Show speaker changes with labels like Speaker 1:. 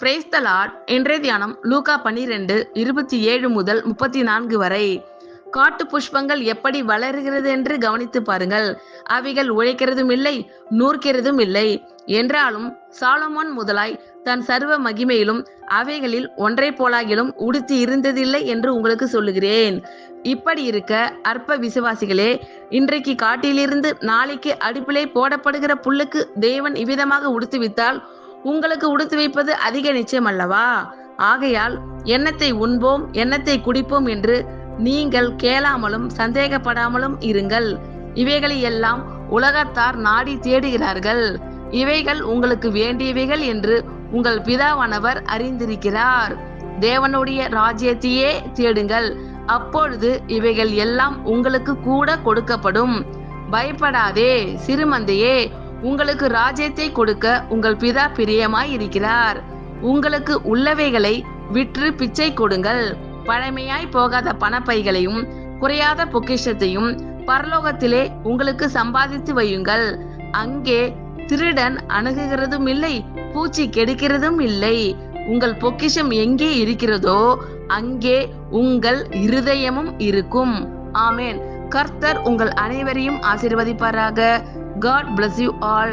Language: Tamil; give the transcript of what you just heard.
Speaker 1: Praise the Lord. இன்றைய தியானம் லூக்கா 12:27 முதல் 34 வரை. காட்டு புஷ்பங்கள் எப்படி வளருகிறது என்று கவனித்து பாருங்கள். அவைகள் உழைக்கிறதும் இல்லை, நூற்கிறதும் இல்லை. என்றாலும் சாலமோன் முதலாய் தன் சர்வ மகிமையிலும் அவைகளில் ஒன்றை போலாகிலும் உடுத்தி இருந்ததில்லை என்று உங்களுக்கு சொல்லுகிறேன். இப்படி இருக்க அற்ப விசுவாசிகளே, இன்றைக்கு காட்டிலிருந்து நாளைக்கு அடுப்பிலே போடப்படுகிற புல்லுக்கு தேவன் இவ்விதமாக உடுத்துவித்தால் உங்களுக்கு உடுத்து வைப்பது அதிக நிச்சயம் அல்லவா? ஆகையால் எண்ணத்தை உண்போம், எண்ணத்தை குடிப்போம் என்று நீங்கள் கேளாமலும் சந்தேகப்படாமலும் இருங்கள். இவைகளை எல்லாம் உலகத்தார் நாடி தேடுகிறார்கள். இவைகள் உங்களுக்கு வேண்டியவைகள் என்று உங்கள் பிதாவானவர் அறிந்திருக்கிறார். தேவனுடைய ராஜ்யத்தையே தேடுங்கள், அப்பொழுது இவைகள் எல்லாம் உங்களுக்கு கூட கொடுக்கப்படும். பயப்படாதே சிறுமந்தையே, உங்களுக்கு ராஜ்யத்தை கொடுக்க உங்கள் பிதா பிரியமாய் இருக்கிறார். உங்களுக்கு உள்ளவைகளை விற்று பிச்சை கொடுங்கள். பழமையாய் போகாத பணப்பைகளையும் குறையாத பொக்கிஷத்தையும் பரலோகத்திலே உங்களுக்கு சம்பாதித்து வையுங்கள். அங்கே திருடன் அணுகுகிறதும் இல்லை, பூச்சி கெடுக்கிறதும் இல்லை. உங்கள் பொக்கிஷம் எங்கே இருக்கிறதோ அங்கே உங்கள் இருதயமும் இருக்கும். ஆமென். கர்த்தர் உங்கள் அனைவரையும் ஆசீர்வதிப்பாராக. God bless you all.